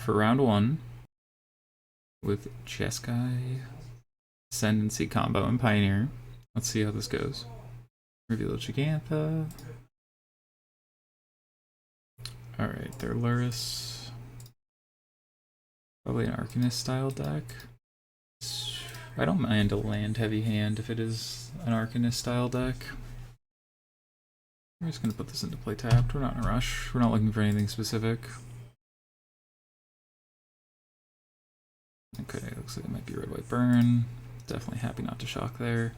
for round 1 with Jeskai, Ascendancy combo, and Pioneer. Let's see how this goes. Reveal Gigantha. Alright, they're Luris. Probably an Arcanist style deck. I don't mind a land heavy hand if it is an Arcanist style deck. We're just going to put this into play tapped. We're not in a rush. We're not looking for anything specific. Okay, looks like it might be red, white, burn. Definitely happy not to shock there.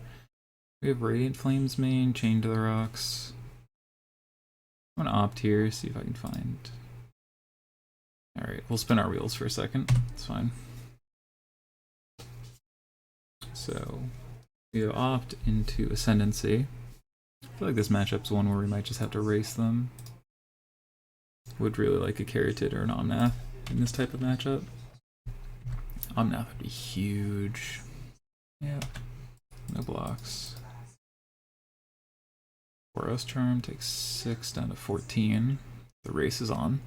We have Radiant Flames main, Chain to the Rocks. I'm going to opt here, see if I can find... Alright, we'll spin our wheels for a second. It's fine. So, we have opt into Ascendancy. I feel like this matchup's one where we might just have to race them. Would really like a Caryatid or an Omnath in this type of matchup. Omnath would be huge. Yep. No blocks. Boros Charm takes 6 down to 14. The race is on.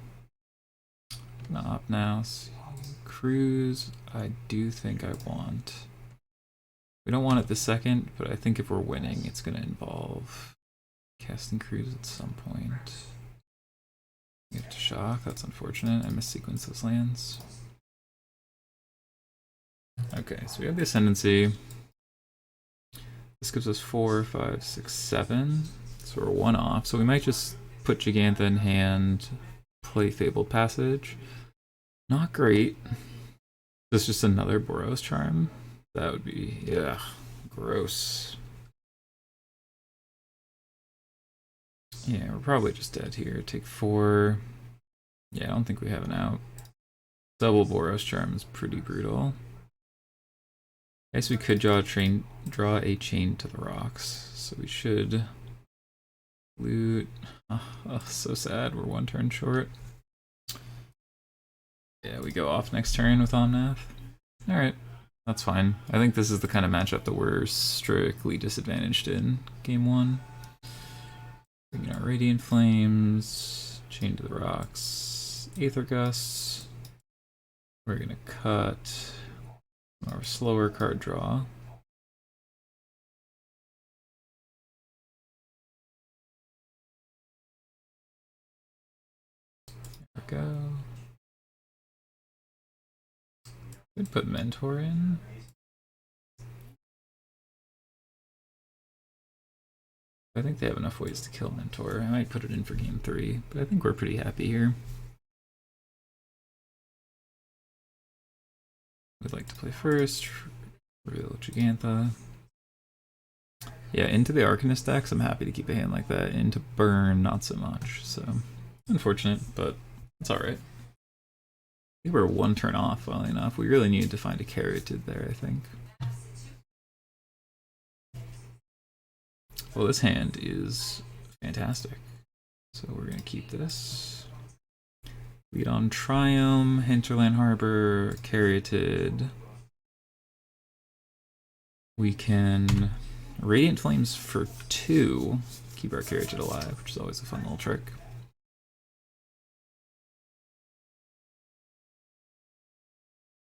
Gonna opt now. Cruise, I do think I want. We don't want it the second, but I think if we're winning, it's gonna involve casting Cruise at some point. We have to shock, that's unfortunate. I missequenced those lands. Okay, so we have the Ascendancy. This gives us 4, 5, 6, 7. So we're 1 off. So we might just put Gigantha in hand, play Fabled Passage. Not great. This is just another Boros Charm. That would be, yeah, gross. Yeah, we're probably just dead here. Take 4. Yeah, I don't think we have an out. Double Boros Charm is pretty brutal. I guess we could draw a chain to the rocks. So we should loot. Oh, so sad. We're 1 turn short. Yeah, we go off next turn with Omnath. Alright, that's fine. I think this is the kind of matchup that we're strictly disadvantaged in game 1. Bringing our Radiant Flames, Chain to the Rocks, Aether Gusts. We're gonna cut our slower card draw. There we go. Could put Mentor in. I think they have enough ways to kill Mentor. I might put it in for game 3, but I think we're pretty happy here. We'd like to play first. Reveal Gigantha. Yeah, into the Arcanist decks, I'm happy to keep a hand like that. Into Burn, not so much. So, unfortunate, but it's alright. We were 1 turn off, funnily enough. We really needed to find a Caryatid there, I think. Well, this hand is fantastic. So we're going to keep this. Lead on Triumph, Hinterland Harbor, Caryatid. We can Radiant Flames for 2, keep our Caryatid alive, which is always a fun little trick.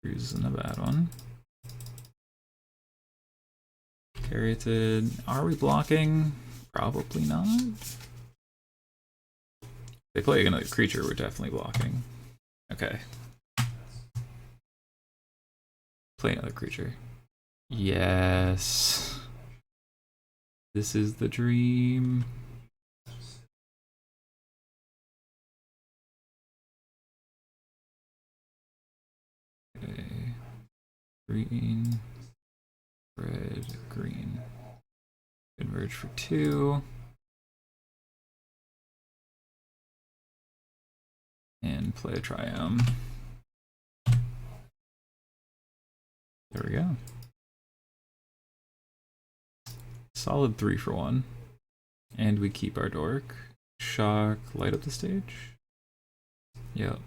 Cruise isn't a bad one. Caryatid, are we blocking? Probably not. If they play another creature, we're definitely blocking. Okay. Play another creature. Yes. This is the dream. Okay. Green. Red, green. Converge for 2. And play a Triumph. There we go. Solid 3 for 1. And we keep our dork. Shock, light up the stage. Yep.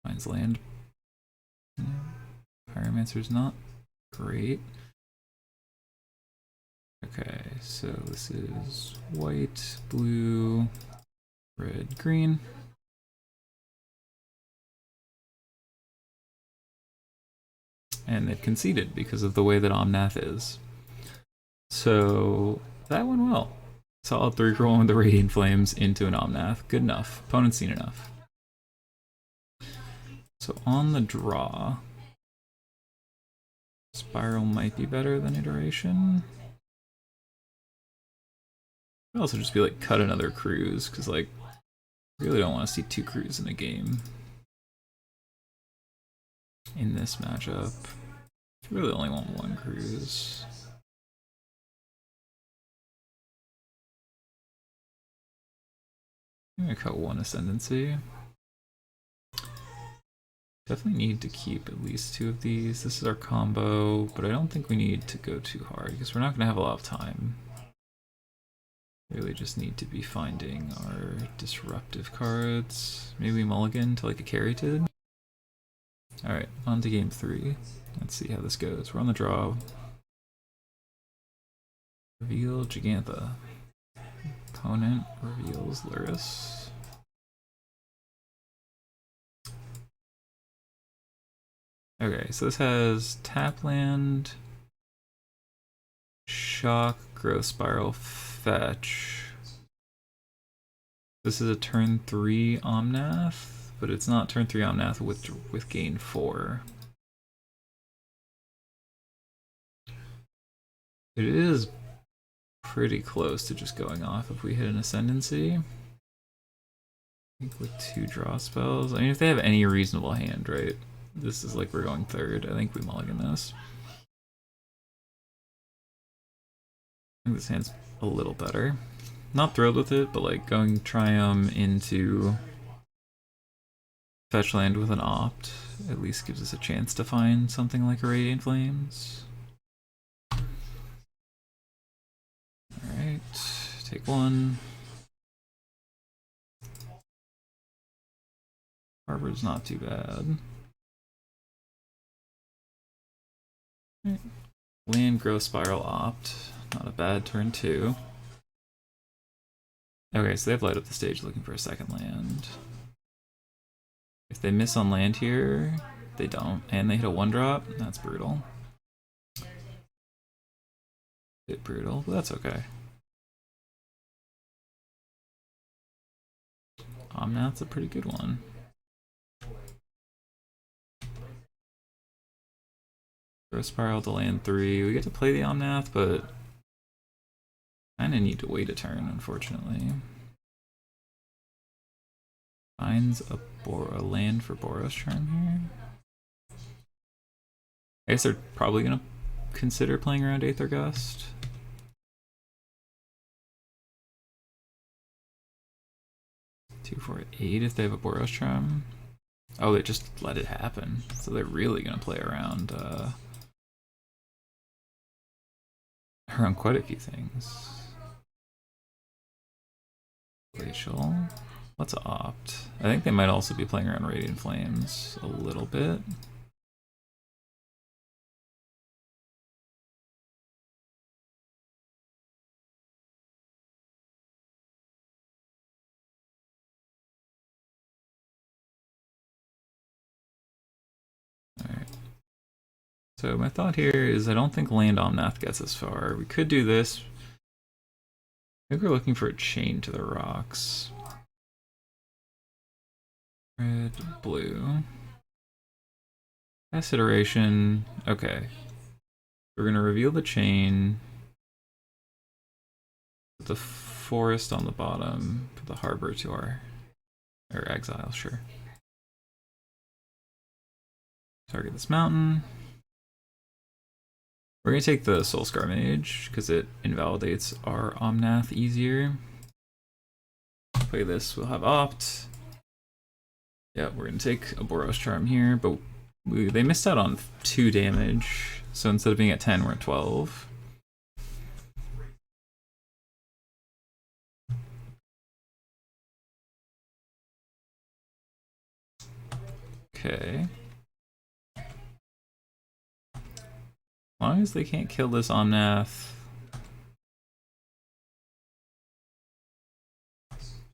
Finds land. Pyromancer's not great. Okay, so this is white, blue, red, green. and they've conceded because of the way that Omnath is. So that went well. Solid 3 roll with the Radiant Flames into an Omnath. Good enough. Opponent's seen enough. So on the draw, Spiral might be better than Iteration. Could also just be like cut another cruise, because like really don't want to see 2 crews in a game in this matchup. Really only want 1 cruise. I'm gonna cut 1 Ascendancy. Definitely need to keep at least 2 of these. This is our combo, but I don't think we need to go too hard because we're not gonna have a lot of time. Really just need to be finding our disruptive cards. Maybe mulligan to like a Carotid. Alright, on to game 3. Let's see how this goes. We're on the draw. Reveal Gigantha. Opponent reveals Luris. Okay, so this has tap land, shock, growth spiral, fetch. This is a turn 3 Omnath, but it's not turn 3 Omnath with gain 4. It is pretty close to just going off if we hit an Ascendancy. I think with 2 draw spells. I mean, if they have any reasonable hand, right? This is like we're going 3rd. I think we mulligan this. I think this hand's a little better. Not thrilled with it, but like going Triumph into fetch land with an opt at least gives us a chance to find something like a Radiant Flames. Alright, take 1. Harbor's not too bad. Right. Land, growth spiral, opt. Not a bad turn 2. Okay, so they've light up the stage looking for a second land. If they miss on land here, they don't. And they hit a 1-drop, that's brutal. Bit brutal, but that's okay. Omnath's a pretty good one. Growth spiral to land 3. We get to play the Omnath, but kinda need to wait a turn, unfortunately. Finds a land for Boros Charm here. I guess they're probably gonna consider playing around Aether Gust. Two, 4, 8 if they have a Boros Charm. Oh, they just let it happen. So they're really gonna play around quite a few things. Glacial. Let's opt. I think they might also be playing around Radiant Flames a little bit. Alright. So my thought here is I don't think land Omnath gets us far. We could do this. I think we're looking for a chain to the rocks. Red, blue. Last iteration. Okay. We're gonna reveal the chain. Put the forest on the bottom. Put the harbor to our exile, sure. Target this mountain. We're gonna take the Soulscar Mage because it invalidates our Omnath easier. Play this, we'll have opt. Yeah, we're gonna take a Boros Charm here, but they missed out on 2 damage, so instead of being at 10, we're at 12. Okay. As long as they can't kill this Omnath.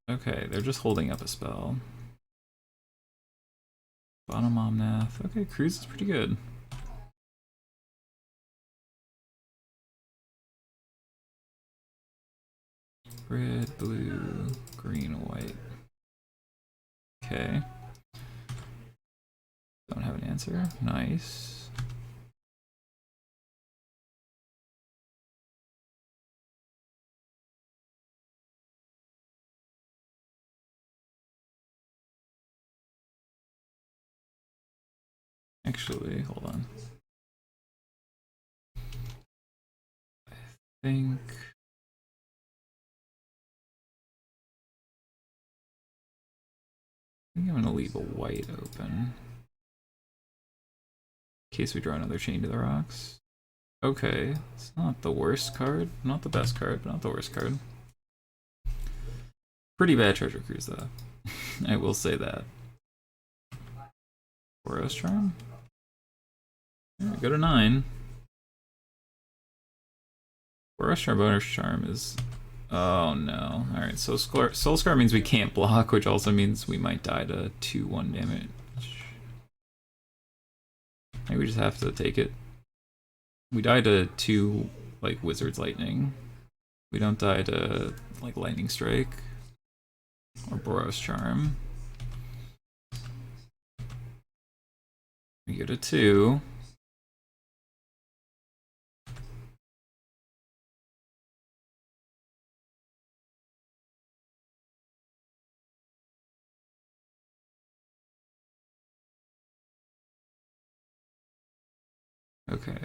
Okay, they're just holding up a spell. Bottom Omnath. Okay, Cruise is pretty good. Red, blue, green, white. Okay. Don't have an answer. Nice. Actually, hold on. I think I'm gonna leave a white open in case we draw another chain to the rocks. Okay, it's not the worst card, not the best card, but not the worst card. Pretty bad treasure cruise though. I will say that. Boros Charm. Yeah, go to 9. Boros Charm, Bonus Charm is. Oh no. Alright, so Soul Scar means we can't block, which also means we might die to 2-1 damage. Maybe we just have to take it. We die to 2, like, Wizard's Lightning. We don't die to, like, Lightning Strike. Or Boros Charm. We go to 2. Okay.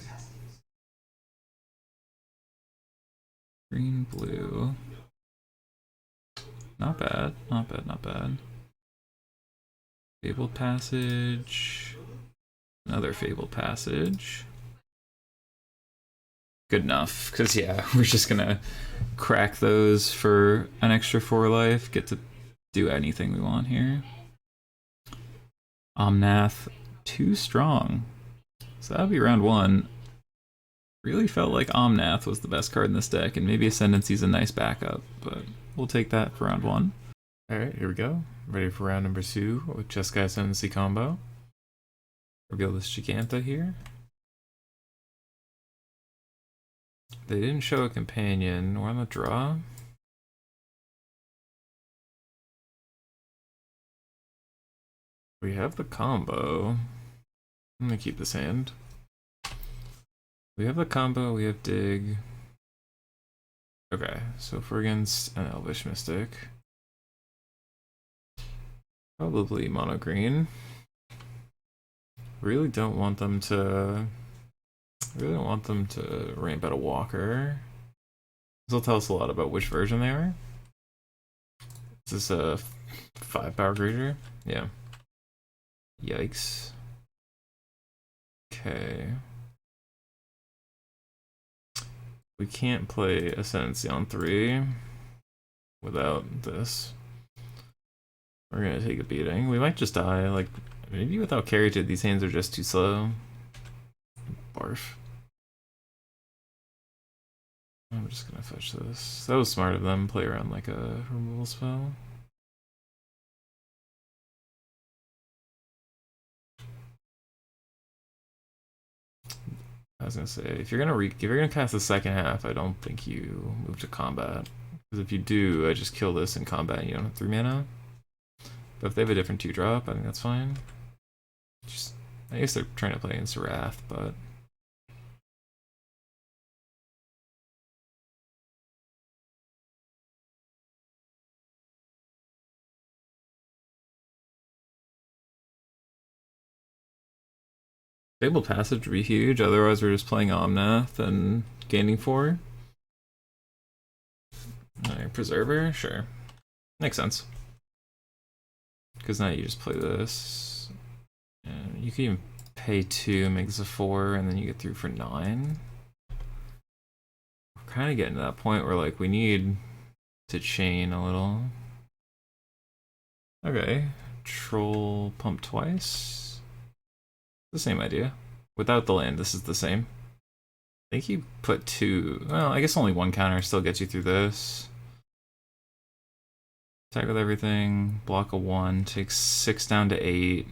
Green, blue. Not bad, not bad, not bad. Fabled Passage. Another Fabled Passage. Good enough, because yeah, we're just gonna crack those for an extra 4 life, get to do anything we want here. Omnath, too strong. So that'll be round 1. Really felt like Omnath was the best card in this deck, and maybe Ascendancy's a nice backup, but we'll take that for round 1. Alright, here we go. Ready for round number 2 with Jeskai Ascendancy combo. Reveal this Giganta here. They didn't show a companion. We're on the draw. We have the combo. I'm gonna keep this hand. We have the combo, we have dig. Okay, so if we're against an Elvish Mystic, probably mono green. Really don't want them to ramp out a Walker. This will tell us a lot about which version they are. Is this a 5 power creature? Yeah. Yikes. Okay. We can't play Ascendancy on 3 without this. We're gonna take a beating. We might just die, like, maybe without carry to, these hands are just too slow. Barf. I'm just gonna fetch this. That was smart of them, play around like a removal spell. I was gonna say, if you're gonna cast the second half, I don't think you move to combat. Because if you do, I just kill this in combat and you don't have 3 mana. But if they have a different 2-drop, I think that's fine. Just, I guess they're trying to play against Wrath, but... Fabled Passage would be huge, otherwise we're just playing Omnath and gaining 4. Alright, Preserver? Sure. Makes sense. Because now you just play this. And you can even pay 2, make this a 4, and then you get through for 9. We're kind of getting to that point where, like, we need to chain a little. Okay. Troll pump twice. The same idea. Without the land, this is the same. I think you put 2. Well, I guess only 1 counter still gets you through this. Attack with everything. Block a 1. Takes 6 down to 8.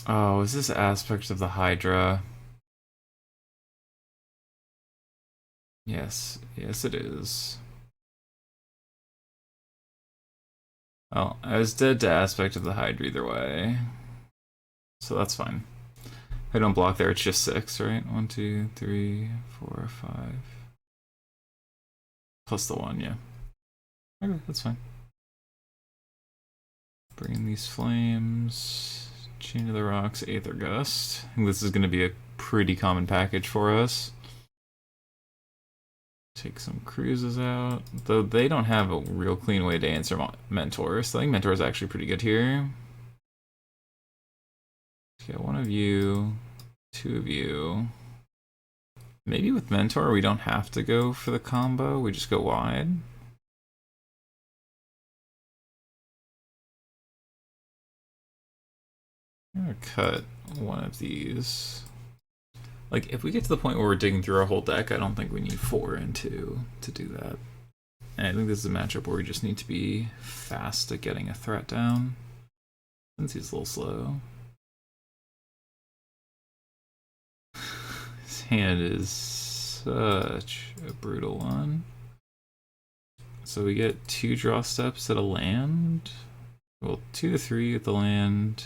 Oh, is this aspect of the Hydra? Yes, yes it is. Well, I was dead to aspect of the Hydra either way. So that's fine. If I don't block there, it's just 6, right? 1, 2, 3, 4, 5. Plus the 1, yeah. Okay, that's fine. Bring in these flames. Chain of the Rocks, Aether Gust. I think this is going to be a pretty common package for us. Take some cruises out. Though they don't have a real clean way to answer Mentors. So I think Mentor is actually pretty good here. Okay, one of you, two of you. Maybe with Mentor we don't have to go for the combo, we just go wide. I'm gonna cut one of these. Like, if we get to the point where we're digging through our whole deck, I don't think we need 4 and 2 to do that. And I think this is a matchup where we just need to be fast at getting a threat down, since he's a little slow. His hand is such a brutal one. So we get 2 draw steps at a land. Well, 2 to 3 at the land.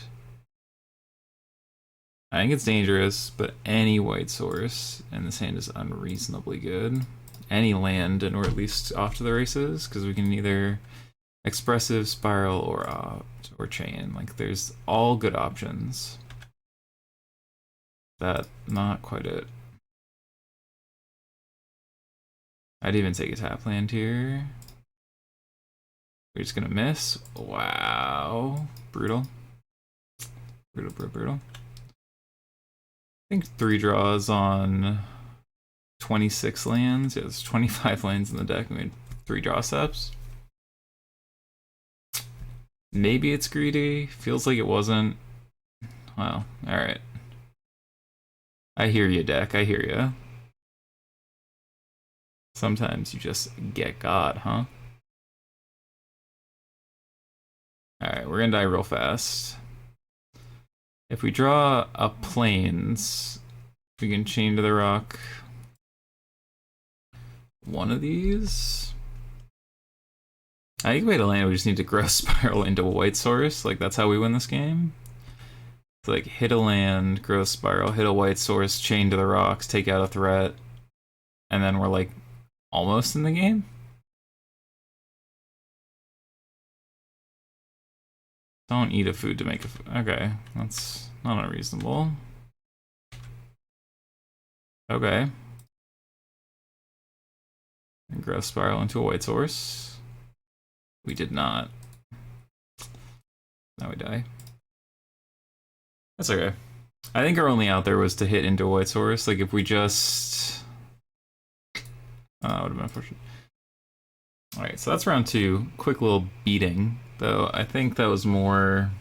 I think it's dangerous, but any white source in this hand is unreasonably good. Any land, and we're at least off to the races, because we can either expressive, spiral, or opt, or chain. Like, there's all good options. That, not quite it. I'd even take a tap land here. We're just gonna miss. Wow. Brutal. Brutal, brutal, brutal. I think 3 draws on 26 lands. Yeah, there's 25 lands in the deck. We made 3 draw steps. Maybe it's greedy. Feels like it wasn't. Well, alright. I hear you, deck. I hear you. Sometimes you just get God, huh? Alright, we're gonna die real fast. If we draw a plains, we can chain to the rock one of these. I think we had a land, we just need to grow spiral into a white source. Like, that's how we win this game. So, like, hit a land, grow spiral, hit a white source, chain to the rocks, take out a threat, and then we're like almost in the game. Don't eat a food to make a okay, that's not unreasonable. Okay. And grow spiral into a white source. We did not. Now we die. That's okay. I think our only out there was to hit into a white source. Like, if we just... that would have been unfortunate. Alright, so that's round 2. Quick little beating. Though, I think that was more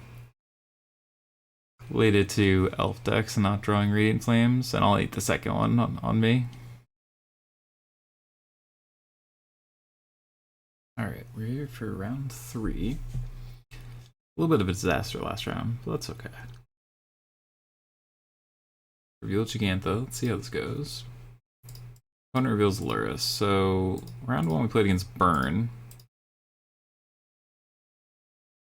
related to elf decks and not drawing Radiant Flames. And I'll eat the second one on me. Alright, we're here for round 3. A little bit of a disaster last round, but that's okay. Reveal Gigantha. Let's see how this goes. Opponent reveals Luris. So, round 1 we played against Burn.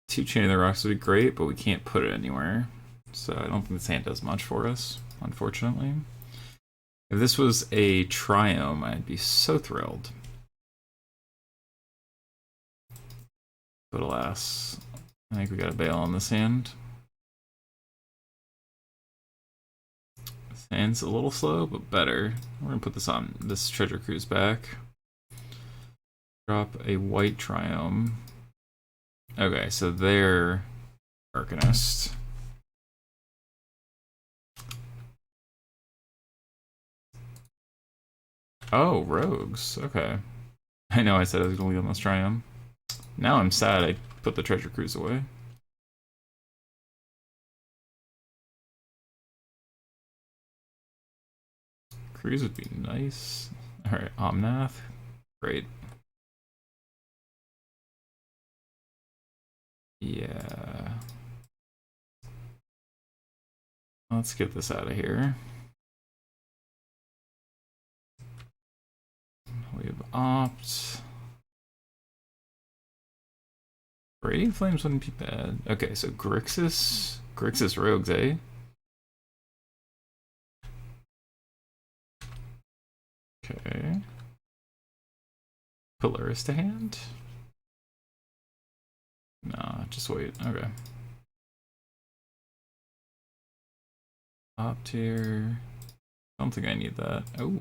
2 Chain of the Rocks would be great, but we can't put it anywhere. So I don't think this hand does much for us, unfortunately. If this was a Triome, I'd be so thrilled. But alas, I think we got a bail on this hand. This hand's a little slow, but better. We're gonna put this on this Treasure Cruise back. Drop a white Triome. Okay, so they're Arcanist. Oh, rogues. Okay. I know I said I was gonna leave on this Triome. Now I'm sad I put the Treasure Cruise away. Cruise would be nice. Alright, Omnath. Great. Yeah. Let's get this out of here. opt. Radiant Flames wouldn't be bad. Okay, so Grixis Rogues, eh? Okay. Polaris to hand? Nah, just wait. Okay. Opt here. I don't think I need that. Oh.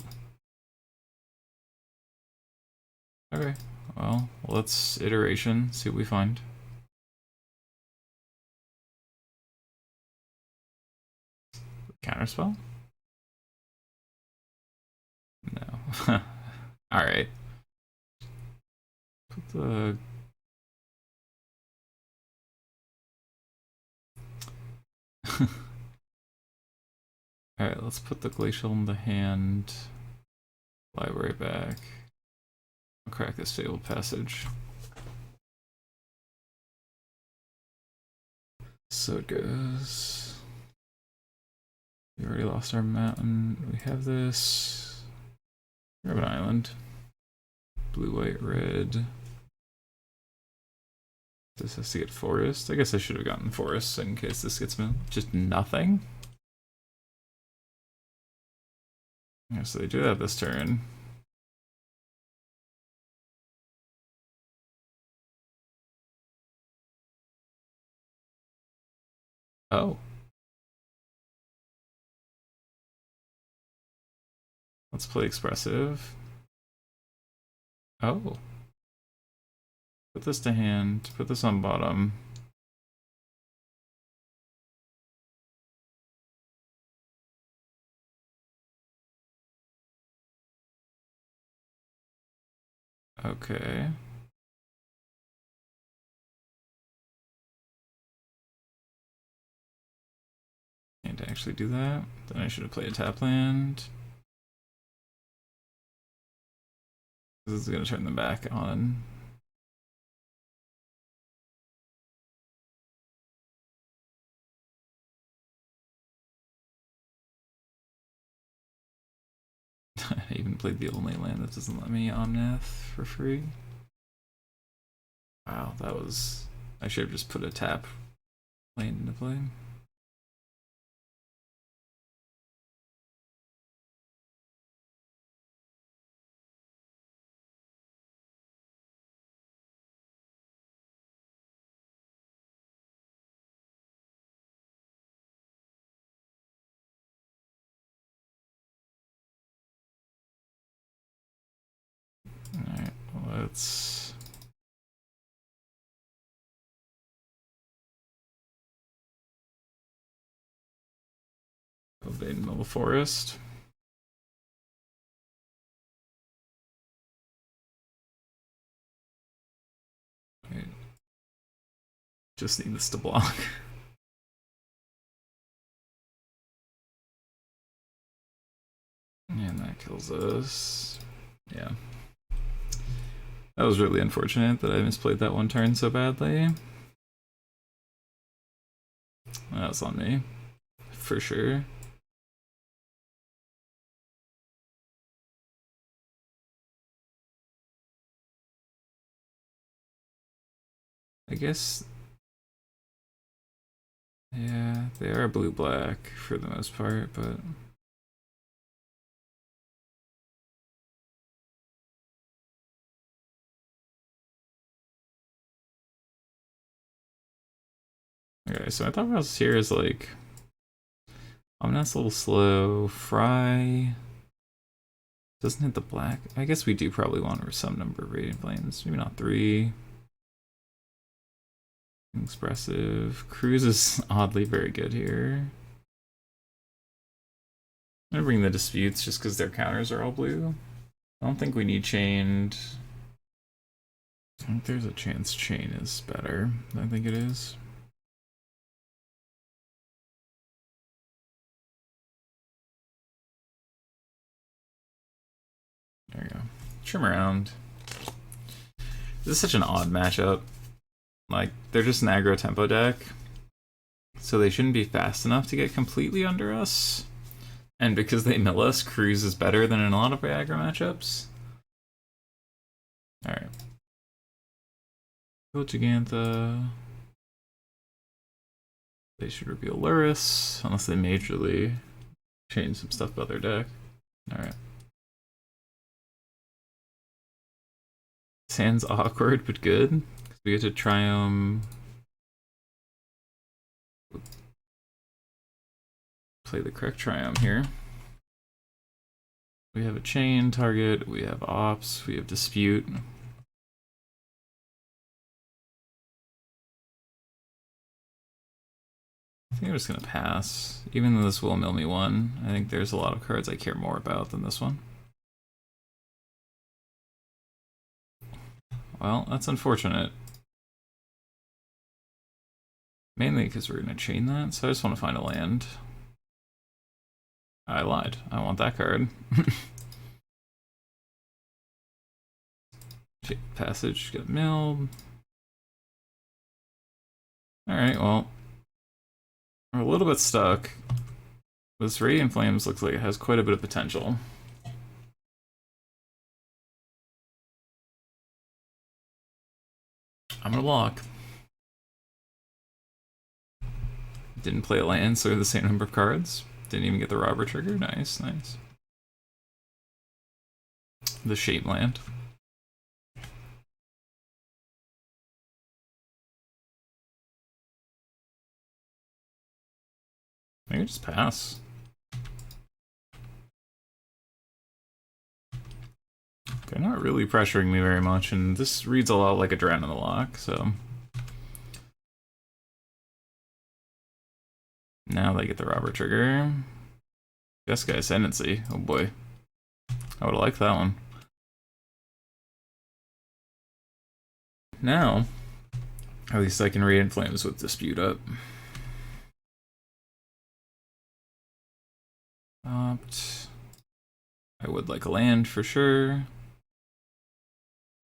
Okay. Well, let's iteration, see what we find. Counterspell? No. Alright. Put the... Alright, let's put the Glacial in the hand. Library back. I'll crack this Fabled Passage. So it goes... We already lost our mountain. We have this. We have an island. Blue, white, red. This has to get forest. I guess I should have gotten forest in case this gets moved. Just nothing. Yeah, so they do that this turn. Oh. Let's play expressive. Oh. Put this to hand. Put this on bottom. Okay. Can't actually do that. Then I should have played a tap land. This is gonna turn them back on. I even played the only land that doesn't let me Omnath for free. Wow, that was... I should have just put a tap land into play. Alright, let's... Invade Middle Forest. Right. Just need this to block. And that kills us. Yeah. That was really unfortunate that I misplayed that one turn so badly. That was on me. For sure. I guess... Yeah, they are blue-black for the most part, but... Okay, so I thought what else here is like... Omnath's a little slow. Fry... Doesn't hit the black. I guess we do probably want some number of Radiant Flames. Maybe not 3. Expressive. Cruise is oddly very good here. I'm gonna bring the Disputes just because their counters are all blue. I don't think we need Chained. I think there's a chance Chain is better. I think it is. There you go. Trim around. This is such an odd matchup. Like, they're just an aggro tempo deck, so they shouldn't be fast enough to get completely under us. And because they mill us, Cruise is better than in a lot of aggro matchups. Alright. Go Gigantha. They should reveal Luris, unless they majorly change some stuff about their deck. Alright. This hand's awkward, but good. We get to Triumph. Play the correct Triumph here. We have a chain target, we have ops, we have dispute. I think I'm just gonna pass. Even though this will mill me one, I think there's a lot of cards I care more about than this one. Well, that's unfortunate. Mainly because we're gonna chain that, so I just want to find a land. I lied. I want that card. Passage got milled. Alright, well. We're a little bit stuck. This Radiant Flames looks like it has quite a bit of potential. I'm gonna block. Didn't play a land, so we have the same number of cards. Didn't even get the robber trigger. Nice, nice. The shape land. Maybe just pass. They're not really pressuring me very much, and this reads a lot like a Drown in the Lock, so. Now they get the robber trigger. Jeskai Ascendancy. Oh boy. I would have liked that one. Now, at least I can Radiant Flames with Dispute up. Opt. I would like a land for sure.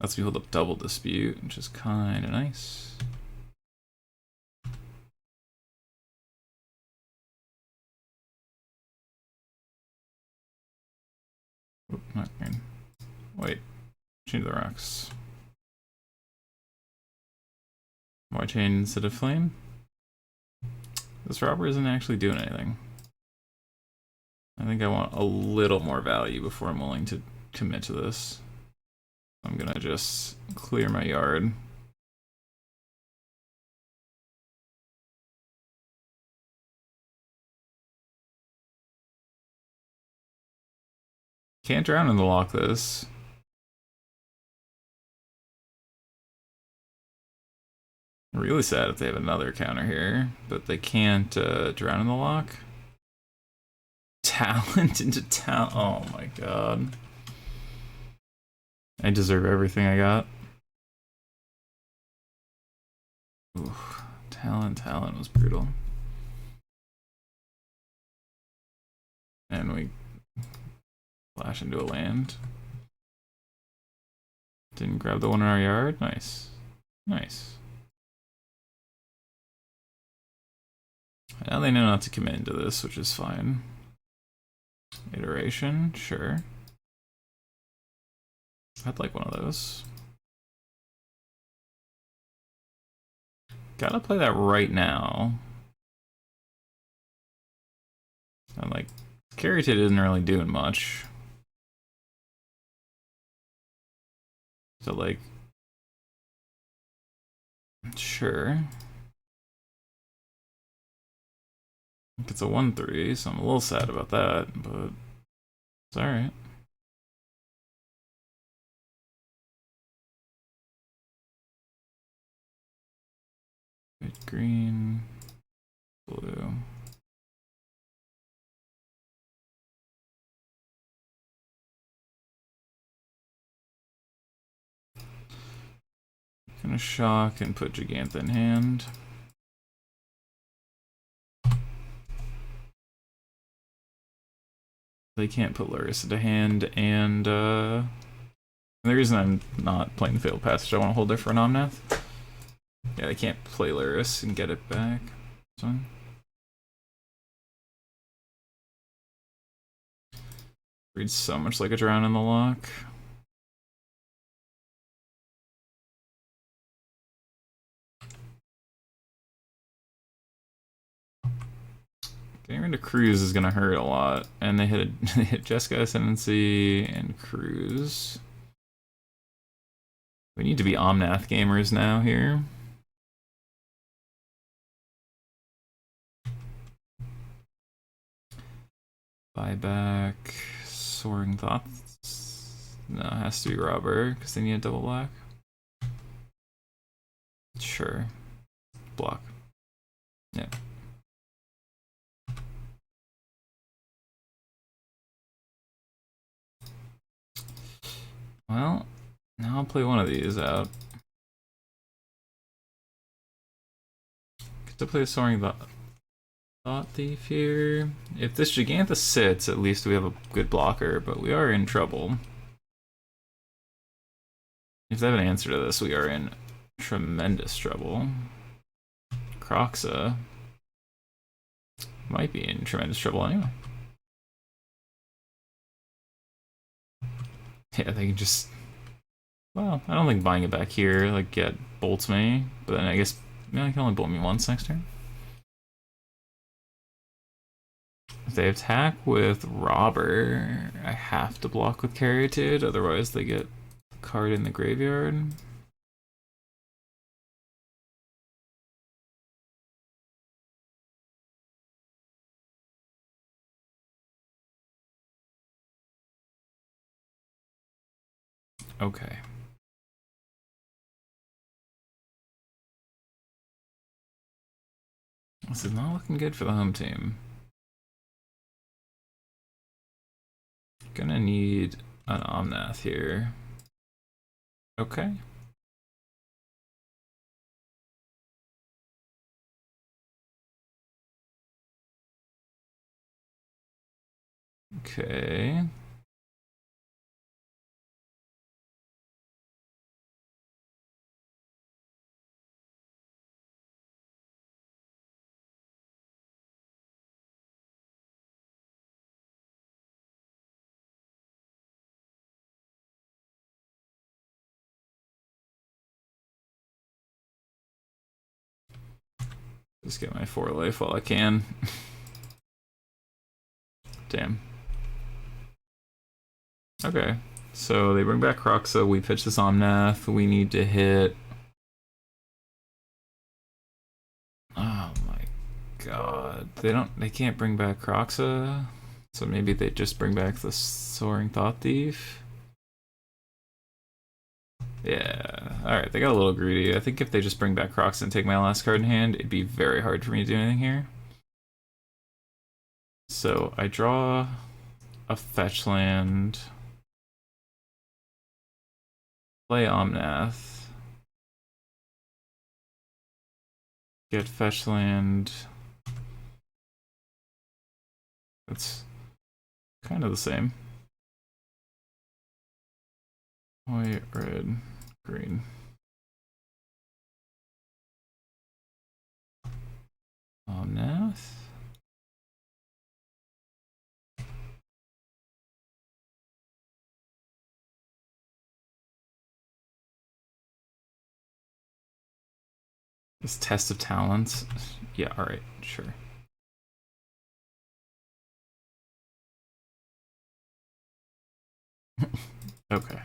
Lets me hold up double Dispute, which is kind of nice. Oop, not green. Wait, change the rocks. Why chain instead of flame? This robber isn't actually doing anything. I think I want a little more value before I'm willing to commit to this. I'm gonna just clear my yard. Can't Drown in the Lock this. Really sad if they have another counter here, but they can't Drown in the Lock. Talent into talent. Oh my god. I deserve everything I got. Ooh, talent was brutal. And we flash into a land. Didn't grab the one in our yard. Nice. Nice. Now they know not to commit into this, which is fine. Iteration, sure. I'd like one of those. Gotta play that right now. And like, Carrot isn't really doing much. So like, sure. It's a 1/3, so I'm a little sad about that, but it's alright. Red, green, blue. Gonna shock and put Gigantha in hand. They can't put Luris into hand, and the reason I'm not playing the Fatal Passage, I want to hold there for an Omnath. Yeah, they can't play Luris and get it back. So. Reads so much like a Drown in the Lock. Getting rid of Cruise is gonna hurt a lot, and they hit they hit Jeskai Ascendancy and Cruise. We need to be Omnath gamers now here. Buyback, Soaring Thoughts. No, it has to be Robber because they need a double black. Sure. Block. Yeah. Well, now I'll play one of these out. Get to play a Soaring Thought Thief here. If this Gigantha sits, at least we have a good blocker, but we are in trouble. If they have an answer to this, we are in tremendous trouble. Croxa might be in tremendous trouble anyway. Yeah, they can just... Well, I don't think buying it back here, like, bolts me. But then I guess, I can only bolt me once next turn. If they attack with Robber, I have to block with Caryatid, otherwise they get the card in the graveyard. Okay. This is not looking good for the home team. Gonna need an Omnath here. Okay. Okay. Just get my 4 life while I can. Damn. Okay, so they bring back Croxa, we pitch this Omnath, we need to hit... Oh my god. They can't bring back Croxa, so maybe they just bring back the Soaring Thought Thief? Yeah, alright, they got a little greedy. I think if they just bring back Croxa and take my last card in hand, it'd be very hard for me to do anything here. So I draw a fetch land, play Omnath, get fetch land. It's kind of the same. White, red, green. Omnath. This test of talents. Yeah, alright, sure. Okay.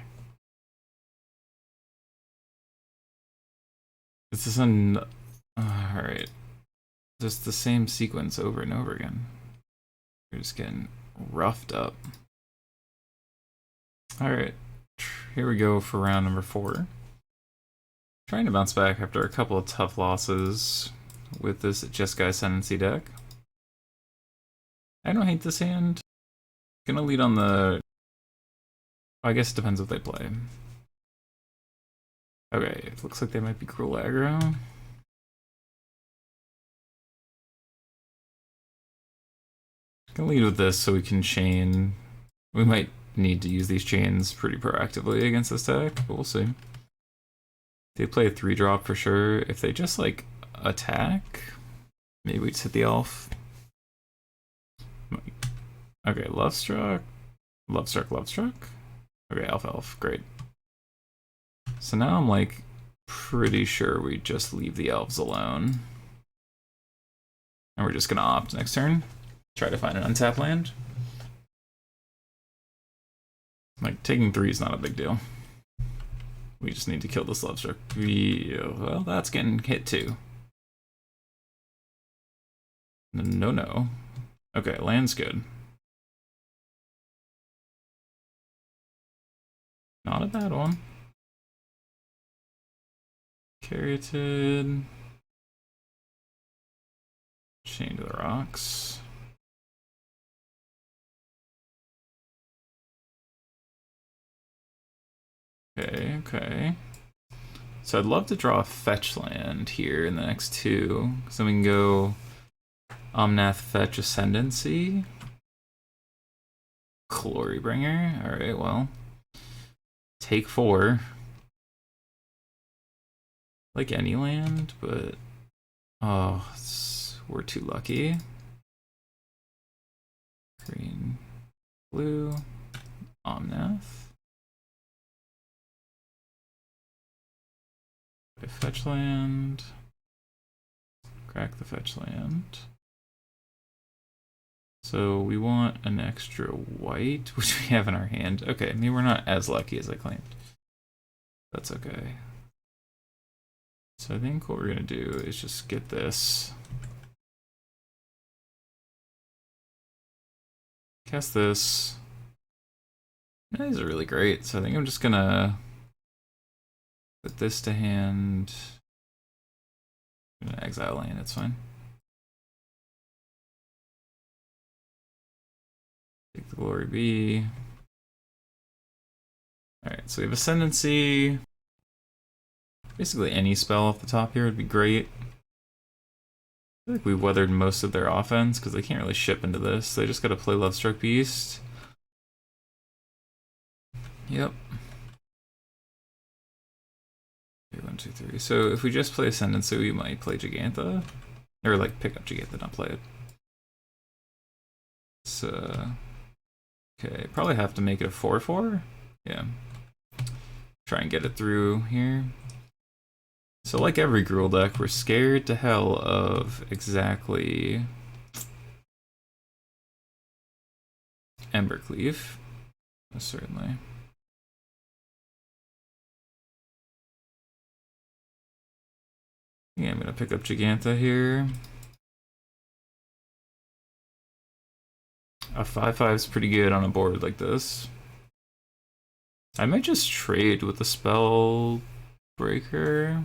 This is alright. Just the same sequence over and over again. You're just getting roughed up. Alright. Here we go for round number 4. Trying to bounce back after a couple of tough losses with this Jeskai Ascendancy deck. I don't hate this hand. Gonna lead on the... I guess it depends what they play. Okay, it looks like they might be Cruel Aggro. Gonna lead with this so we can chain. We might need to use these chains pretty proactively against this deck, but we'll see. They play a 3-drop for sure. If they just like attack, maybe we just hit the elf. Okay, Love Struck. Okay, elf, great. So now I'm like pretty sure we just leave the elves alone. And we're just gonna opt next turn. Try to find an untapped land. Like, taking 3 is not a big deal. We just need to kill this love struck. Well, that's getting hit too. No. Okay, land's good. Not a bad one. Carroted. Chain to the rocks. Okay. So I'd love to draw a fetch land here in the next 2. So we can go Omnath Fetch Ascendancy. Glorybringer. Alright, well. Take 4. Like any land, but... Oh, we're too lucky. Green, blue, Omnath. Fetch land. Crack the fetch land. So we want an extra white, which we have in our hand. Okay, maybe we're not as lucky as I claimed. That's okay. So I think what we're gonna do is just get this. Cast this. Yeah, these are really great, so I think I'm just gonna put this to hand. I'm gonna exile land, it's fine. Take the glory B. Alright, so we have Ascendancy. Basically any spell off the top here would be great. I feel like we weathered most of their offense because they can't really ship into this. They just gotta play Lovestruck Beast. Yep. Okay, 1, 2, 3. So if we just play Ascendancy, we might play Gigantha. Or like pick up Gigantha, not play it. So okay, probably have to make it a 4/4. Yeah. Try and get it through here. So like every Gruul deck, we're scared to hell of exactly Embercleave. Certainly. Yeah, I'm gonna pick up Gigantha here. A 5/5 is pretty good on a board like this. I might just trade with the Spell Breaker.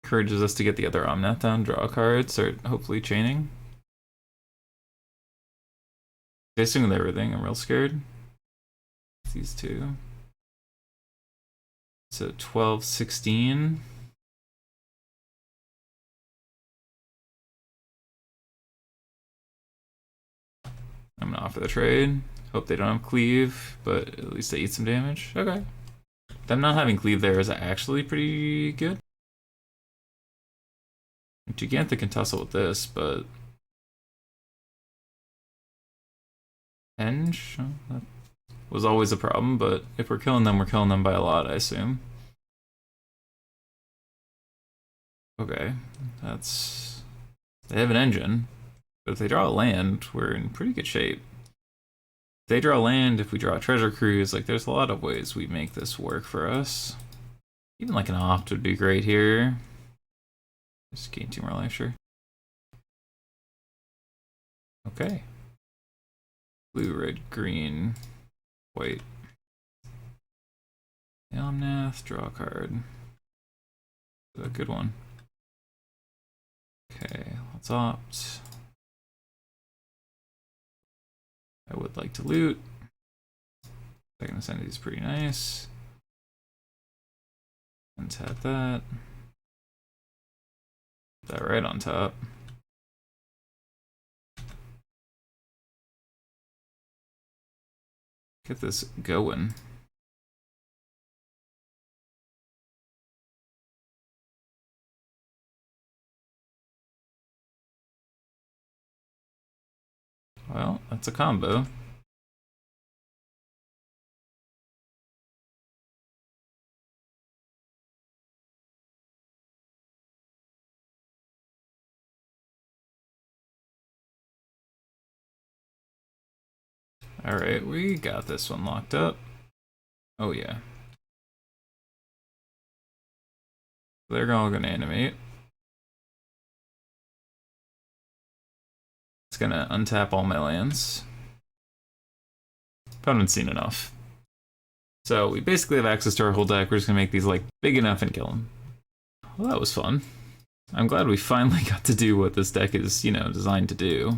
Encourages us to get the other Omnath down, draw a card, start hopefully chaining. Facing with everything, I'm real scared. These two. So 12, 16. I'm gonna offer the trade. Hope they don't have cleave, but at least they eat some damage. Okay. Them not having cleave there is actually pretty good. Gigantha can tussle with this, but Henge? Oh, that was always a problem, but if we're killing them by a lot, I assume. Okay, that's... They have an engine, but if they draw a land, we're in pretty good shape. If they draw land, if we draw a treasure cruise, like there's a lot of ways we make this work for us. Even like an opt would be great here. Just gain 2 more life, sure. Okay. Blue, red, green, white. Omnath, draw a card. A good one. Okay, let's opt. I would like to loot. Second Ascendant is pretty nice. Untap that. Put that right on top. Get this going. Well, that's a combo. Alright, we got this one locked up. Oh yeah. They're all gonna animate. It's gonna untap all my lands. Haven't seen enough. So we basically have access to our whole deck. We're just gonna make these like big enough and kill them. Well, that was fun. I'm glad we finally got to do what this deck is, you know, designed to do.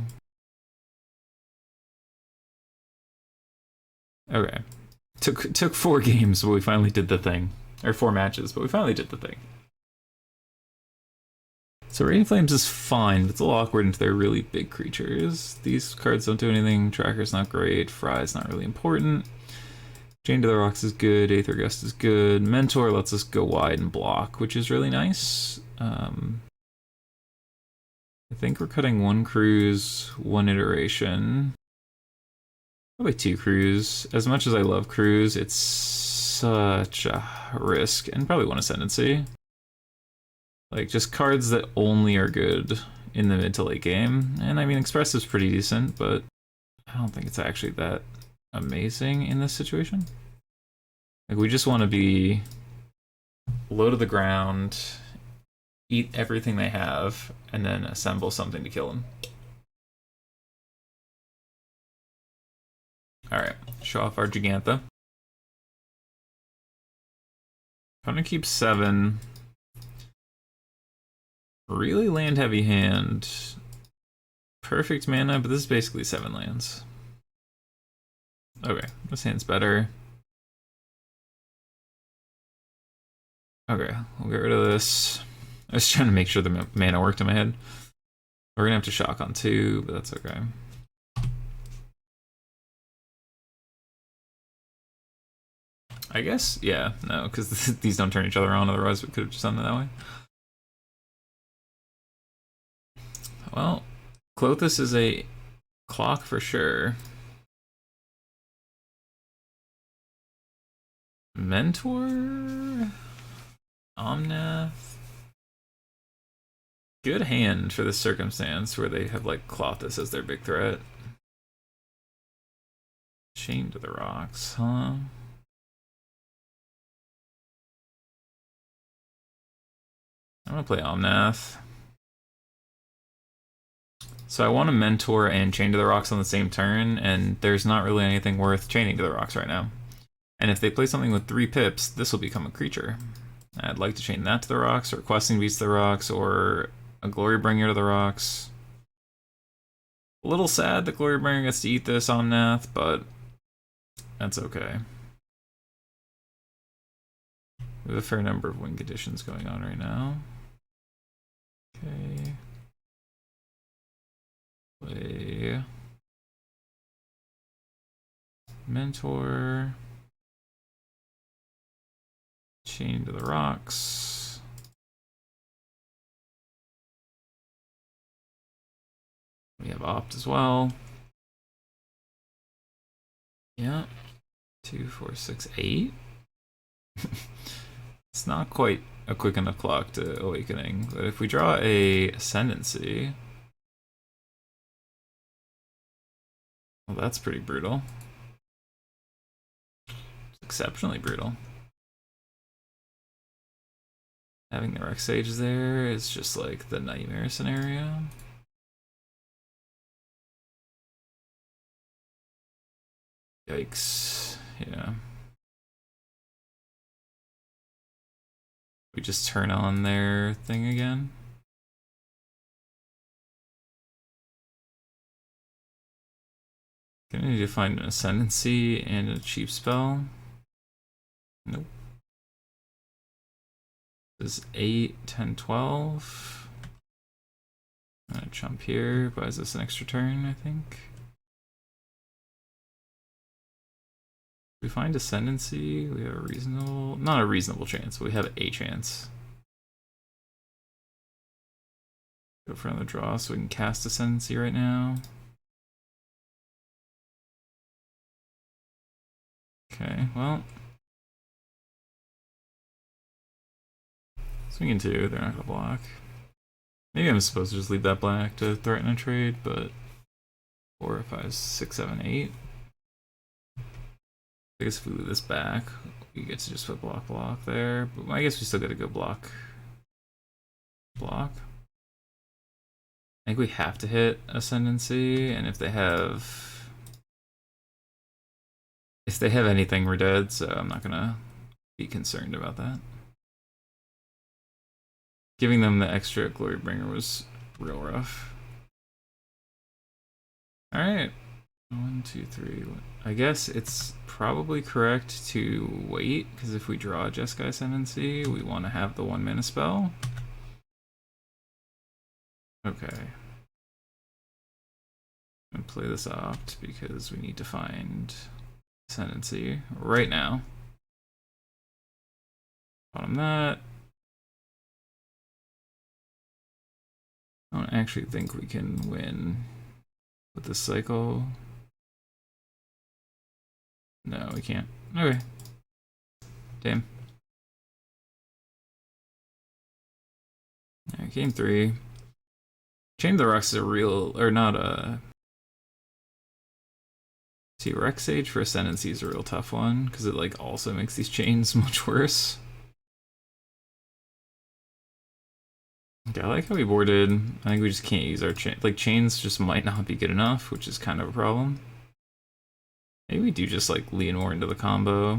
Okay. Took 4 games, but we finally did the thing. Or 4 matches, but we finally did the thing. So Radiant Flames is fine, but it's a little awkward into their really big creatures. These cards don't do anything. Tracker's not great. Fry's not really important. Chain to the Rocks is good. Aether Gust is good. Mentor lets us go wide and block, which is really nice. I think we're cutting 1 cruise, 1 iteration. Probably 2 cruise. As much as I love cruise, it's such a risk. And probably 1 ascendancy. Like, just cards that only are good in the mid to late game. And I mean, Expressive's pretty decent, but I don't think it's actually that amazing in this situation. Like, we just want to be low to the ground, eat everything they have, and then assemble something to kill them. Alright, show off our Gigantha. I'm gonna keep 7. Really land heavy hand. Perfect mana, but this is basically 7 lands. Okay, this hand's better. Okay, we'll get rid of this. I was trying to make sure the mana worked in my head. We're gonna have to shock on 2, but that's okay. I guess, yeah, no, because these don't turn each other on, otherwise we could have just done it that way. Well, Klothys is a clock for sure. Mentor? Omnath? Good hand for this circumstance where they have like Klothys as their big threat. Chain to the Rocks, huh? I'm gonna play Omnath. So I want to Mentor and Chain to the Rocks on the same turn, and there's not really anything worth chaining to the Rocks right now. And if they play something with 3 pips, this will become a creature. I'd like to chain that to the Rocks, or Questing Beast to the Rocks, or a Glorybringer to the Rocks. A little sad that Glorybringer gets to eat this Omnath, but that's okay. We have a fair number of win conditions going on right now. Okay. Play Mentor. Chain to the Rocks. We have Opt as well. Yeah. 2, 4, 6, 8. It's not quite a quick enough clock to Awakening, but if we draw a Ascendancy, well, that's pretty brutal. It's exceptionally brutal. Having the Rex Sage there is just like the nightmare scenario. Yikes. Yeah. We just turn on their thing again. Gonna need to find an Ascendancy and a cheap spell. Nope. This is 8, 10, 12. I'm gonna jump here. Buys us an extra turn, I think. If we find Ascendancy, we have a reasonable, not a reasonable chance, but we have a chance. Go for another draw so we can cast Ascendancy right now. Okay, well. Swinging 2, they're not gonna block. Maybe I'm supposed to just leave that black to threaten a trade, but 4, 5, 6, 7, 8. I guess if we leave this back, we get to just put block there. But I guess we still gotta go block. I think we have to hit Ascendancy, and if they have anything, we're dead, so I'm not gonna be concerned about that. Giving them the extra Glorybringer was real rough. Alright. 1, 2, 3. I guess it's probably correct to wait, because if we draw a Jeskai Ascendancy, we want to have the 1 mana spell. Okay. I'm gonna play this opt because we need to find Ascendancy right now. Bottom that. I don't actually think we can win with this cycle. No, we can't. Okay. Damn. Alright, game 3. Chain of the Rocks is a real, or not a... See, Rex Sage for Ascendancy is a real tough one, because it like also makes these chains much worse. Okay, I like how we boarded. I think we just can't use our chain. Like, chains just might not be good enough, which is kind of a problem. Maybe we do just like lean more into the combo.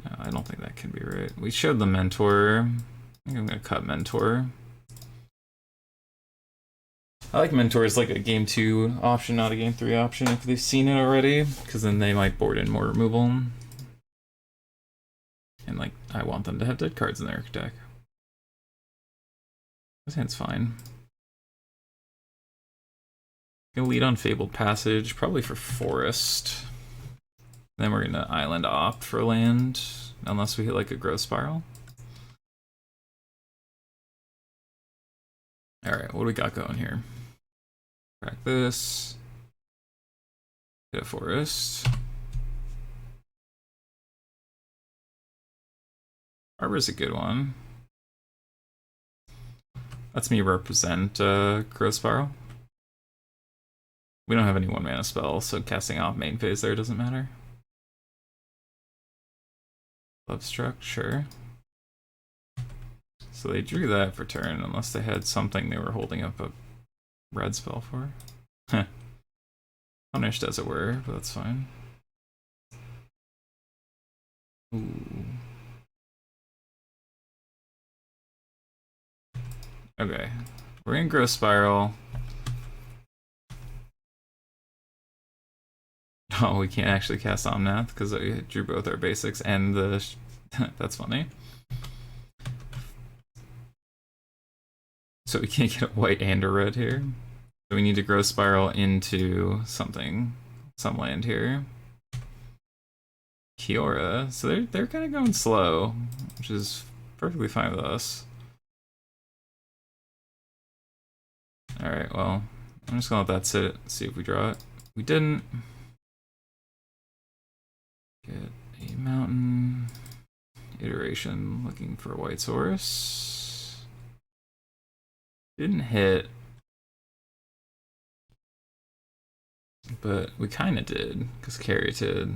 No, I don't think that can be right. We showed the Mentor. I think I'm gonna cut Mentor. I like Mentor as like a game 2 option, not a game 3 option if they've seen it already, because then they might board in more removal. And like, I want them to have dead cards in their deck. This hand's fine. Gonna lead on Fabled Passage, probably for Forest. Then we're gonna Island opt for land, unless we hit like a Growth Spiral. Alright, what do we got going here? Crack this. Hit a Forest. Arbor's a good one. Lets me represent Growth Spiral. We don't have any 1 mana spell, so casting off main phase there doesn't matter. Love Struck, sure. So they drew that for turn, unless they had something they were holding up a red spell for. Heh. Punished as it were, but that's fine. Ooh. Okay, we're in Growth Spiral. Oh, we can't actually cast Omnath because I drew both our basics and the... That's funny. So we can't get a white and a red here. So we need to Growth Spiral into something, some land here. Kiora, so they're kind of going slow, which is perfectly fine with us. Alright, well, I'm just gonna let that sit, see if we draw it. We didn't. Get a mountain. Iteration, looking for a white source. Didn't hit. But we kind of did, because Caryatid.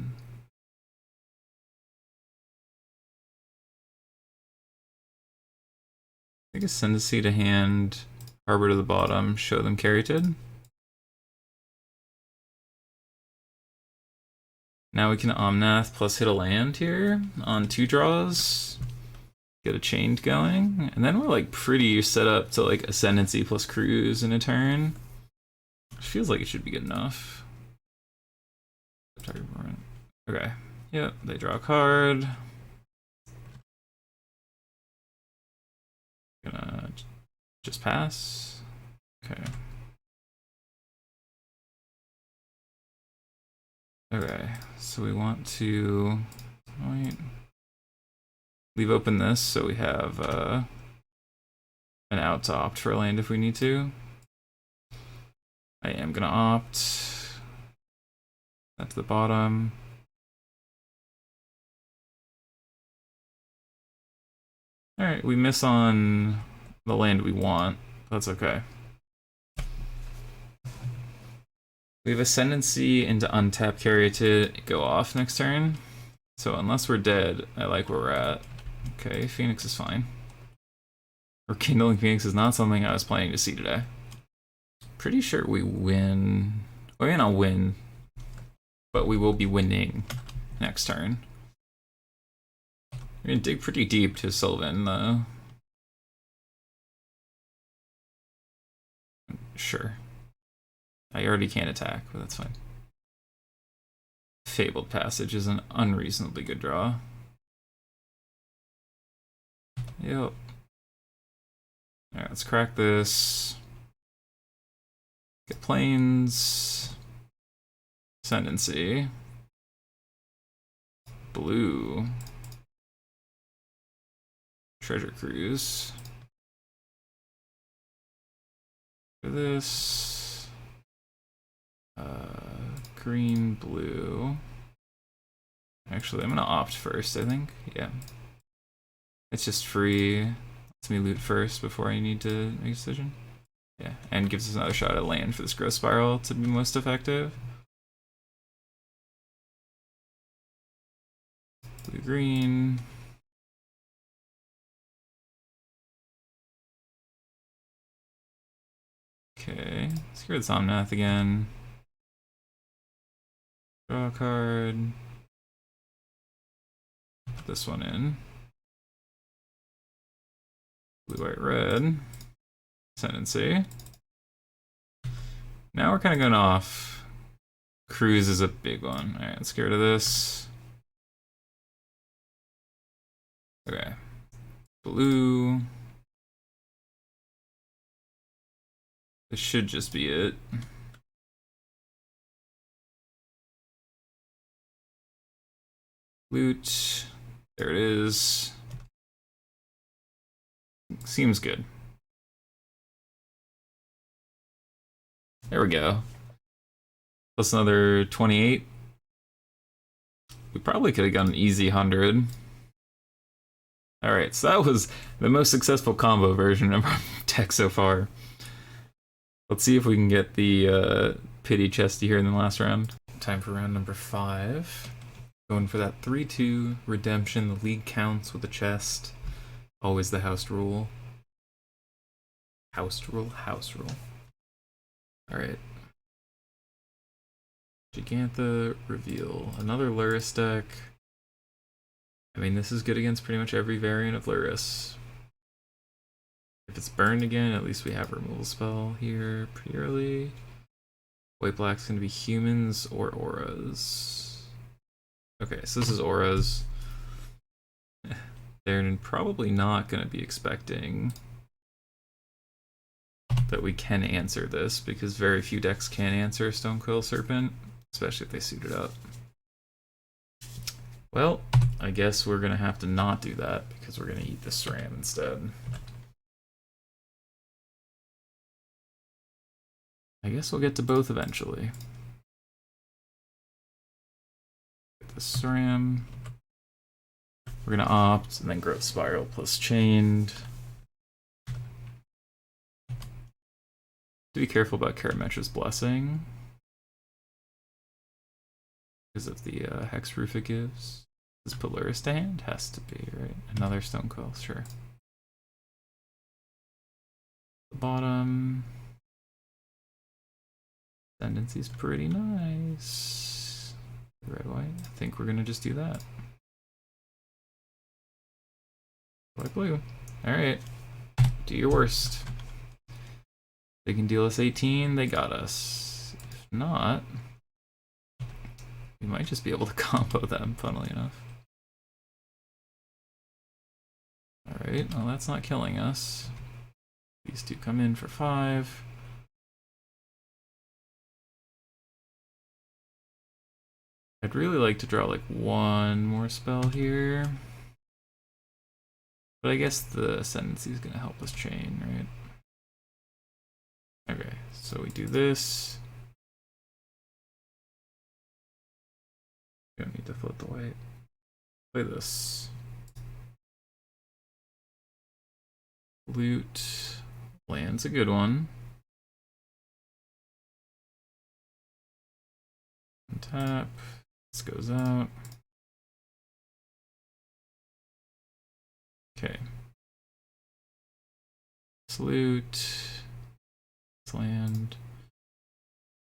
I think Ascendancy to hand, Harbor to the bottom, show them Caryatid. Now we can Omnath plus hit a land here on 2 draws. Get a chained going. And then we're like pretty set up to like Ascendancy plus Cruise in a turn. Which feels like it should be good enough. Okay. Yep, they draw a card. Gonna just pass. Okay. Okay, so we want to leave open this so we have an out to opt for a land if we need to. I am gonna opt. That's the bottom. Alright, we miss on the land we want. That's okay. We have Ascendancy into untap carry to go off next turn. So unless we're dead, I like where we're at. Okay, Phoenix is fine. Rekindling Phoenix is not something I was planning to see today. Pretty sure we win. We may not win, but we will be winning next turn. We're gonna dig pretty deep to Sylvan, though. Sure. I already can't attack, but that's fine. Fabled Passage is an unreasonably good draw. Yep. Alright, let's crack this. Get Plains. Ascendancy. Blue. Treasure Cruise. For this. Green, blue. Actually, I'm gonna opt first, I think. Yeah. It's just free. Lets me loot first before I need to make a decision. Yeah, and gives us another shot at land for this growth spiral to be most effective. Blue, green. Okay, let's get rid of Somnath again. Draw a card. Put this one in. Blue, white, red. Ascendancy. Now we're kind of going off. Cruise is a big one. Alright, let's get rid of this. Okay. Blue. This should just be it. Loot. There it is. Seems good. There we go. Plus another 28. We probably could have gotten an easy 100. Alright, so that was the most successful combo version of our deck so far. Let's see if we can get the pity chesty here in the last round. Time for round number 5. Going for that 3-2 redemption. The league counts with the chest. Always the house rule. House rule, house rule. Alright. Gigantha reveal. Another Luris deck. I mean, this is good against pretty much every variant of Luris. If it's burned again, at least we have a removal spell here pretty early. White black's gonna be humans or auras. Okay, so this is auras. They're probably not gonna be expecting that we can answer this, because very few decks can answer Stonecoil Serpent, especially if they suit it up. Well, I guess we're gonna have to not do that, because we're gonna eat the SRAM instead. I guess we'll get to both eventually. Get the SRAM. We're gonna opt, and then Growth Spiral plus Chained. To be careful about Karametra's Blessing, because of the Hex Roof it gives. Does Polaris to hand? Has to be, right? Another Stonecoil, sure. The bottom. Ascendancy's pretty nice. Red, white. I think we're gonna just do that. White, blue. Alright. Do your worst. They can deal us 18, they got us. If not, we might just be able to combo them, funnily enough. Alright, well that's not killing us. These two come in for 5. I'd really like to draw like one more spell here. But I guess the Ascendancy is going to help us chain, right? Okay, so we do this. We don't need to flip the white. Play this. Loot. Land's a good one. Untap. This goes out. Okay. Salute. Land.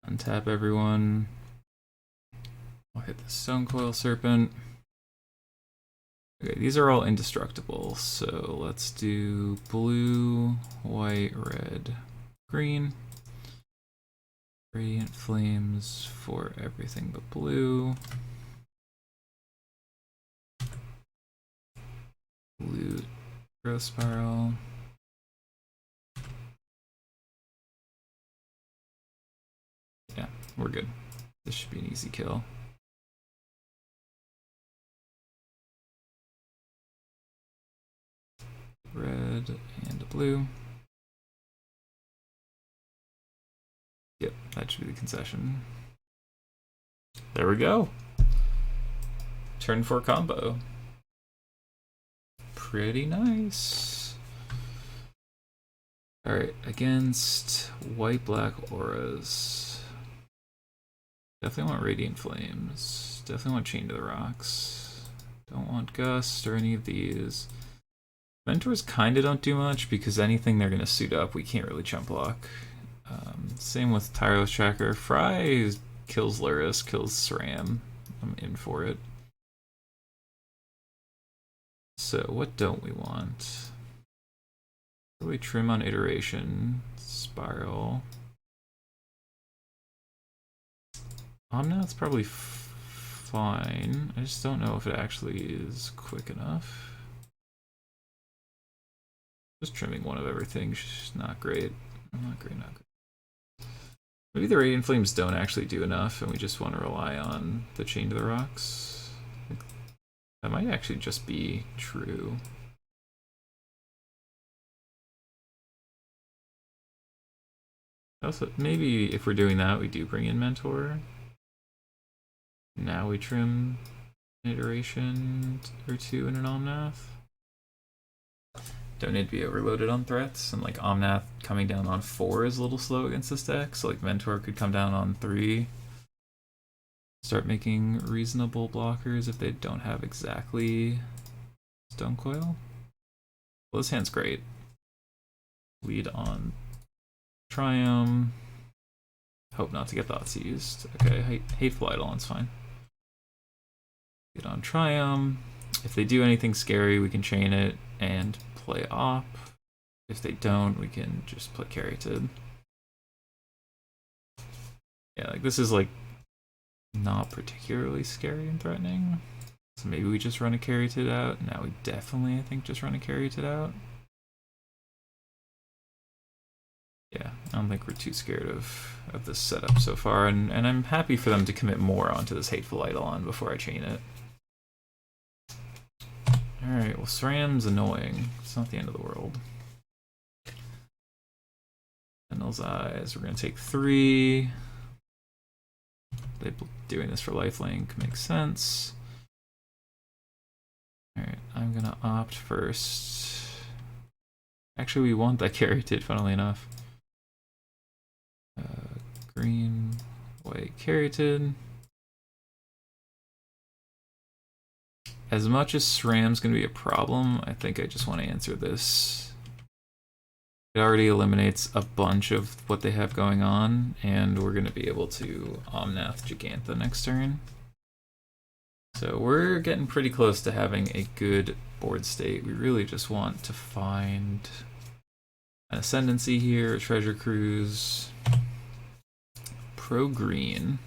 Untap everyone. I'll hit the Stone Coil Serpent. Okay, these are all indestructible, so let's do blue, white, red, green. Radiant Flames for everything but blue. Blue Growth Spiral. Yeah, we're good. This should be an easy kill. Red and blue. Yep, that should be the concession. There we go. Turn 4 combo. Pretty nice. Alright, against white-black auras. Definitely want Radiant Flames. Definitely want Chain to the Rocks. Don't want Gust or any of these. Mentors kind of don't do much because anything they're going to suit up, we can't really chump block. Same with Tireless Tracker. Fry kills Luris, kills SRAM. I'm in for it. So what don't we want? We trim on iteration, spiral. Omnath's probably fine. I just don't know if it actually is quick enough. Just trimming one of everything, not great. Not great, not great. Maybe the Radiant Flames don't actually do enough and we just want to rely on the Chain to the Rocks. That might actually just be true. Also, maybe if we're doing that, we do bring in Mentor. Now we trim an iteration or two in an Omnath. Don't need to be overloaded on threats, and like Omnath coming down on 4 is a little slow against this deck, so like Mentor could come down on 3. Start making reasonable blockers if they don't have exactly Stone Coil. Well, this hand's great. Lead on Triumph. Hope not to get thoughts used. Okay, Hateful Eidolon's fine. Lead on Triumph. If they do anything scary, we can chain it and play op. If they don't, we can just play Caryatid. Yeah, like this is like not particularly scary and threatening. So maybe we just run a Caryatid out. Now we definitely, I think, just run a Caryatid out. Yeah, I don't think we're too scared of this setup so far, and I'm happy for them to commit more onto this Hateful Eidolon before I chain it. Alright, well, SRAM's annoying. It's not the end of the world. Sentinel's Eyes, we're going to take 3. They doing this for lifelink makes sense. Alright, I'm going to opt first. Actually, we want that Caryatid, funnily enough. Green, white, Caryatid. As much as SRAM's going to be a problem, I think I just want to answer this. It already eliminates a bunch of what they have going on, and we're going to be able to Omnath Gigantha next turn. So we're getting pretty close to having a good board state. We really just want to find an Ascendancy here, a Treasure Cruise, Pro Green.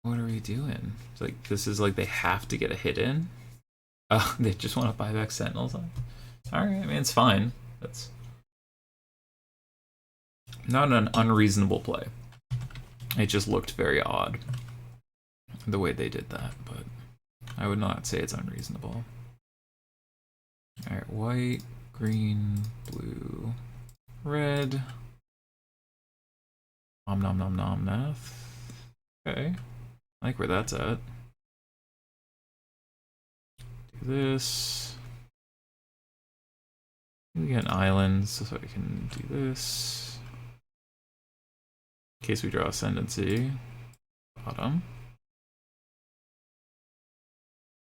What are we doing? It's like this is like they have to get a hit in. They just want to buy back Sentinels. All right, I mean it's fine. That's not an unreasonable play. It just looked very odd the way they did that, but I would not say it's unreasonable. All right, white, green, blue, red. Nom nom nom nom math. Okay. I like where that's at. Do this. We get an island so I can do this. In case we draw Ascendancy. Bottom.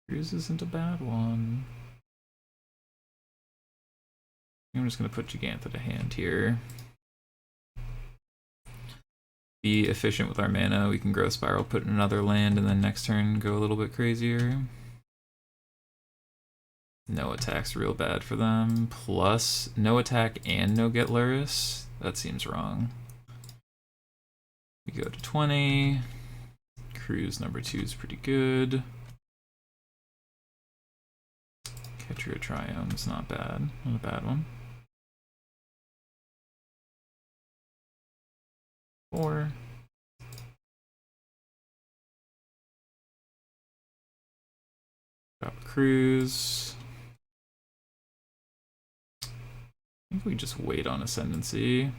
Cruise isn't a bad one. I'm just going to put Gigantha to hand here. Be efficient with our mana. We can grow Spiral, put in another land, and then next turn go a little bit crazier. No attack's real bad for them. Plus, no attack and no get Luris. That seems wrong. We go to 20. Cruise number 2 is pretty good. Catcher Triome's not bad. Not a bad one. 4. Drop a Cruise. I think we just wait on Ascendancy.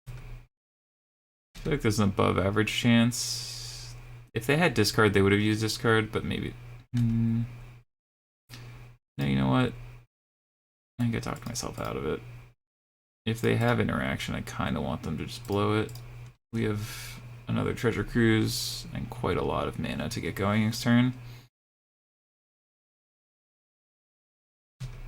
I feel like there's an above average chance. If they had discard, they would have used discard, but maybe. No, you know what? I think I talked myself out of it. If they have interaction, I kind of want them to just blow it. We have another Treasure Cruise and quite a lot of mana to get going next turn.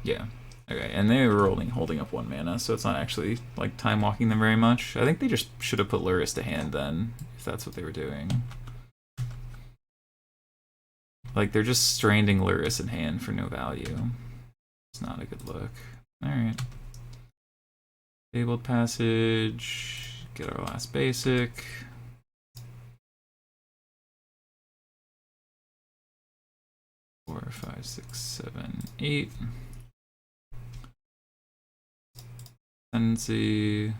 Yeah. Okay, and they were only holding up 1 mana, so it's not actually like time walking them very much. I think they just should have put Luris to hand then, if that's what they were doing. Like, they're just stranding Luris in hand for no value. It's not a good look. Alright. Fabled Passage. Get our last basic. Four, 5, 6, 7, 8. Tendency.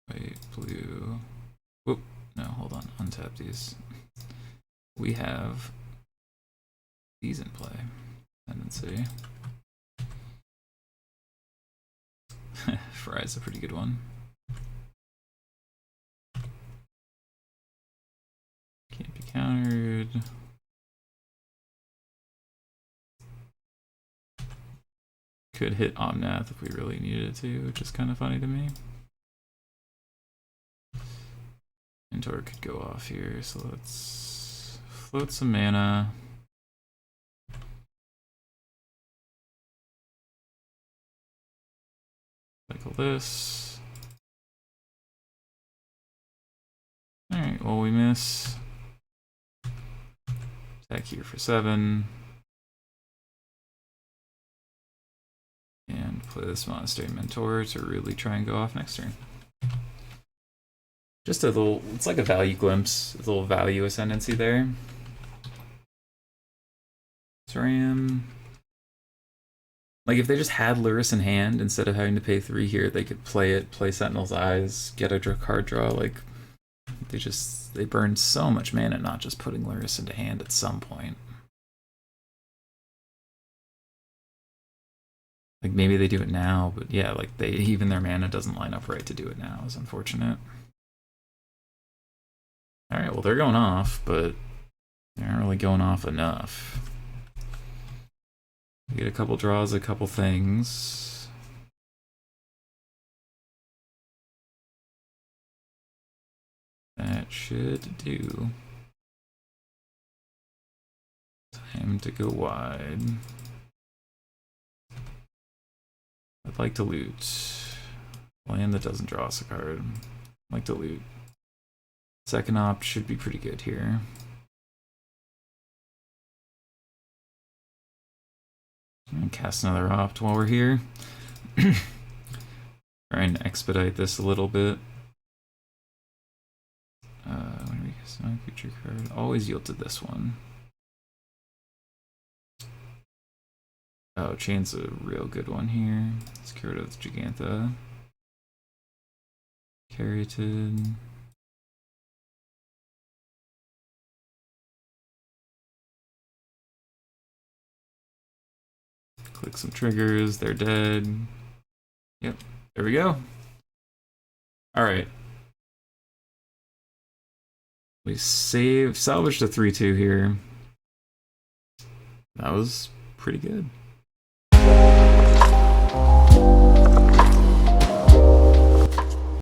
White, blue. Whoop. No, hold on. Untap these. We have these in play. Tendency. Fry's a pretty good one. Can't be countered. Could hit Omnath if we really needed it to, which is kind of funny to me. Mentor could go off here, so let's float some mana. Cycle this. Alright, well we miss. Attack here for 7. And play this Monastery Mentor to really try and go off next turn. Just a little, it's like a value glimpse, a little value ascendancy there. Ram. Like if they just had Luris in hand, instead of having to pay 3 here, they could play it, play Sentinel's Eyes, get a card draw. Like they burn so much mana not just putting Luris into hand at some point. Like maybe they do it now, but yeah, like even their mana doesn't line up right to do it now is unfortunate. Alright, well they're going off, but they aren't really going off enough. We get a couple draws, a couple things. That should do. Time to go wide. I'd like to loot. Land that doesn't draw us a card. I'd like to loot. Second opt should be pretty good here. And cast another opt while we're here. Try and expedite this a little bit. When we cast my creature card, always yield to this one. Oh, Chain's a real good one here. Let's get rid of Gigantha. Caryatid. Click some triggers, they're dead. Yep, there we go. Alright. We salvaged a 3-2 here. That was pretty good.